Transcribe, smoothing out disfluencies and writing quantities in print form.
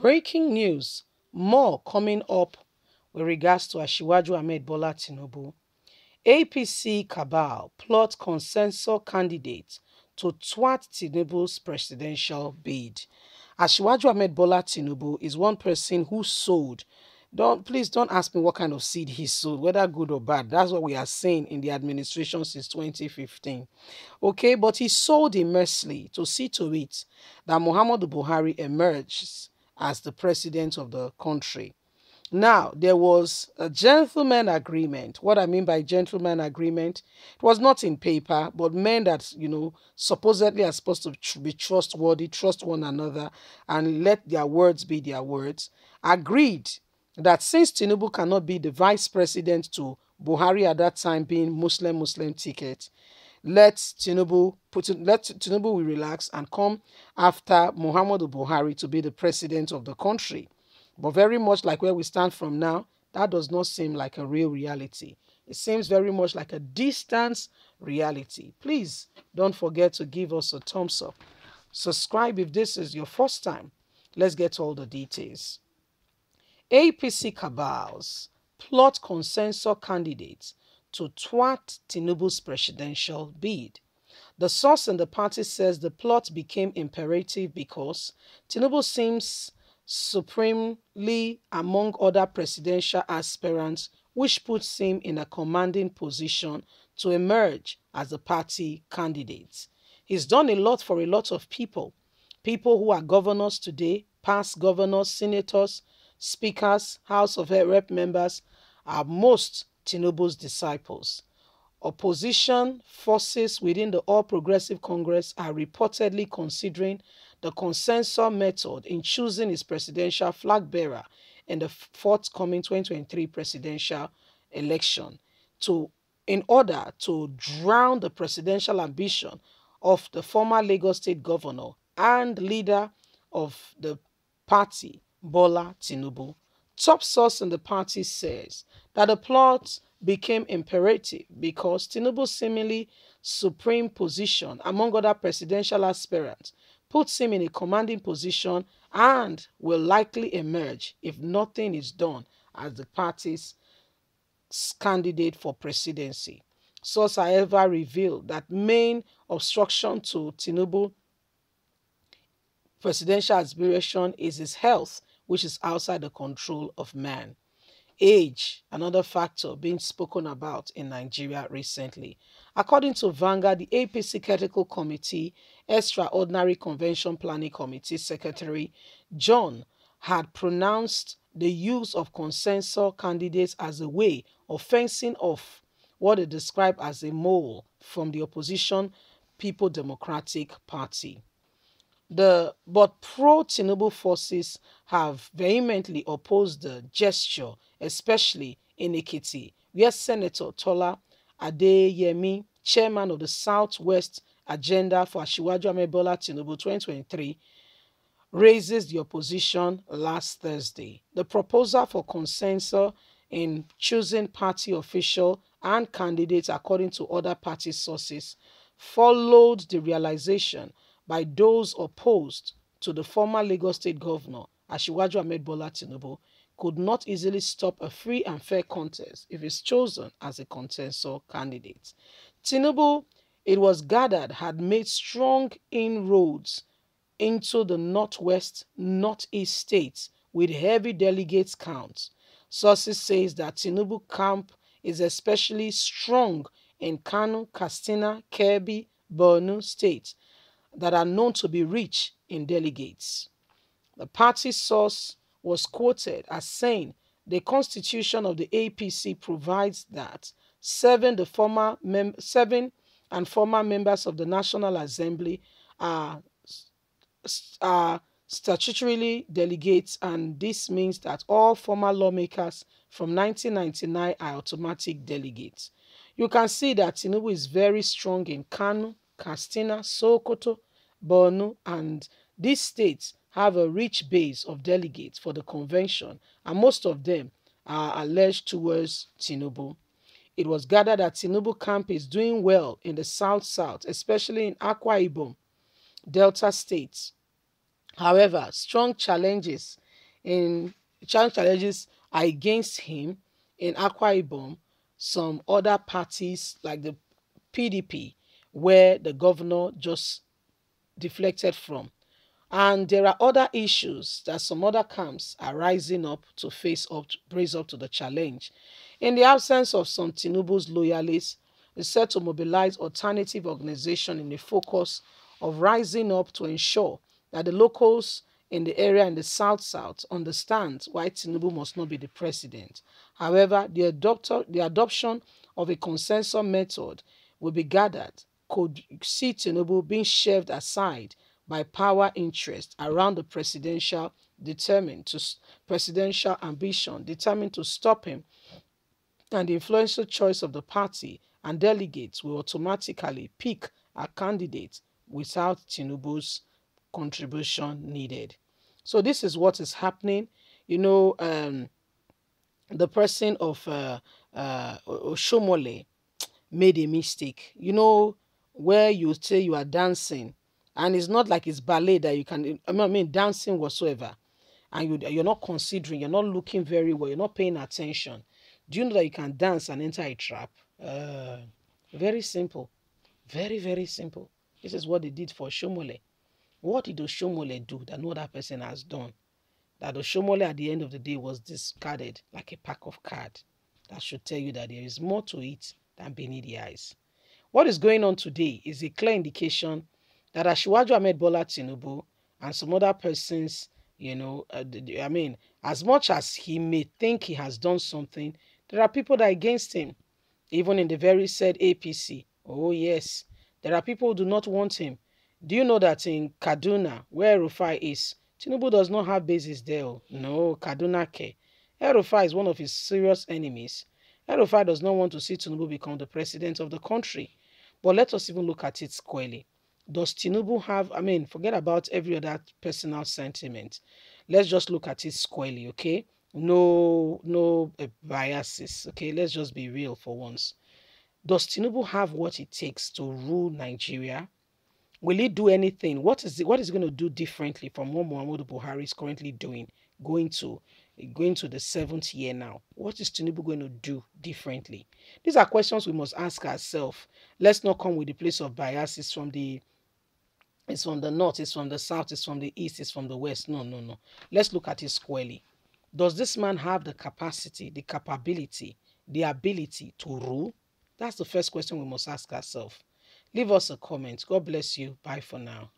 Breaking news. More coming up with regards to Asiwaju Ahmed Bola Tinubu. APC Cabal plot consensus candidate to thwart Tinubu's presidential bid. Asiwaju Ahmed Bola Tinubu is one person who sold. Please don't ask me what kind of seed he sowed, whether good or bad. That's what we are saying in the administration since 2015. Okay, but he sold immensely to see to it that Muhammadu Buhari emerges as the president of the country. Now, there was a gentleman agreement. What I mean by gentleman agreement, it was not in paper, but men that, supposedly are supposed to be trustworthy, trust one another, and let their words be their words, agreed that since Tinubu cannot be the vice president to Buhari at that time being Muslim ticket, let Tinubu will relax and come after Muhammadu Buhari to be the president of the country. But very much like where we stand from now, that does not seem like a real reality. It seems very much like a distant reality. Please don't forget to give us a thumbs up. Subscribe if this is your first time. Let's get all the details. APC cabals plot consensus candidates to thwart Tinubu's presidential bid. The source in the party says the plot became imperative because Tinubu seems supremely among other presidential aspirants, which puts him in a commanding position to emerge as the party candidate. He's done a lot for a lot of people who are governors today, past governors, senators, speakers, House of Rep members, are most Tinubu's disciples. Opposition forces within the All Progressive Congress are reportedly considering the consensus method in choosing its presidential flag bearer in the forthcoming 2023 presidential election in order to drown the presidential ambition of the former Lagos State governor and leader of the party, Bola Tinubu. Top source in the party says that the plot became imperative because Tinubu's seemingly supreme position among other presidential aspirants puts him in a commanding position and will likely emerge if nothing is done as the party's candidate for presidency. Source, however, revealed that main obstruction to Tinubu presidential aspiration is his health, which is outside the control of man. Age, another factor being spoken about in Nigeria recently. According to Vanguard, the APC Critical Committee Extraordinary Convention Planning Committee Secretary John had pronounced the use of consensus candidates as a way of fencing off what they describe as a mole from the opposition People Democratic Party. But pro-Tinubu forces have vehemently opposed the gesture, especially in Ekiti, where Senator Tola Adeyemi, chairman of the Southwest Agenda for Asiwaju Ahmed Bola Tinubu 2023, raises the opposition last Thursday. The proposal for consensus in choosing party official and candidates according to other party sources followed the realization by those opposed to the former Lagos State governor, Asiwaju Ahmed Bola Tinubu, could not easily stop a free and fair contest if he's chosen as a consensus candidate. Tinubu, it was gathered, had made strong inroads into the northwest, northeast states with heavy delegates counts. Sources say that Tinubu camp is especially strong in Kano, Katsina, Kebbi, Borno states that are known to be rich in delegates. The party source was quoted as saying the constitution of the APC provides that seven and former members of the National Assembly are statutorily delegates, and this means that all former lawmakers from 1999 are automatic delegates. You can see that Tinubu is very strong in Kano, Katsina, Sokoto, Borno, and these states have a rich base of delegates for the convention, and most of them are alleged towards Tinubu. It was gathered that Tinubu camp is doing well in the South-South, especially in Akwa Ibom, Delta states. However, strong challenges in challenges are against him in Akwa Ibom, some other parties like the PDP, where the governor just deflected from. And there are other issues that some other camps are rising up to face up, to brace up to the challenge. In the absence of some Tinubu's loyalists, is set to mobilize alternative organization in the focus of rising up to ensure that the locals in the area in the South understand why Tinubu must not be the president. However, the adoption of a consensus method will be gathered could see Tinubu being shoved aside by power interest around the presidential ambition determined to stop him, and the influential choice of the party and delegates will automatically pick a candidate without Tinubu's contribution needed. So this is what is happening. You know, the person of Oshomole made a mistake. You know, where you say you are dancing, and it's not like it's ballet that you can, I mean dancing whatsoever, and you're not considering, you're not looking very well, you're not paying attention. Do you know that you can dance and enter a trap? Very simple. Very, very simple. This is what they did for Shomole. What did Oshomole do that no other person has done? That Oshomole at the end of the day was discarded like a pack of cards. That should tell you that there is more to it than beneath the eyes. What is going on today is a clear indication that Asiwaju Ahmed Bola Tinubu and some other persons, you know, I mean, as much as he may think he has done something, there are people that are against him, even in the very said APC. Oh, yes, there are people who do not want him. Do you know that in Kaduna, where Rufai is, Tinubu does not have bases there? No, Kaduna Ke. Rufai is one of his serious enemies. Rufai does not want to see Tinubu become the president of the country. But let us even look at it squarely. Does Tinubu have, I mean, forget about every other personal sentiment. Let's just look at it squarely, okay? No biases, okay? Let's just be real for once. Does Tinubu have what it takes to rule Nigeria? Will he do anything? What is he going to do differently from what Muhammadu Buhari is currently doing, going to the 7th year now? What is Tinubu going to do differently? These are questions we must ask ourselves. Let's not come with the place of biases it's from the north, it's from the south, it's from the east, it's from the west. No, no, no. Let's look at it squarely. Does this man have the capacity, the capability, the ability to rule? That's the first question we must ask ourselves. Leave us a comment. God bless you. Bye for now.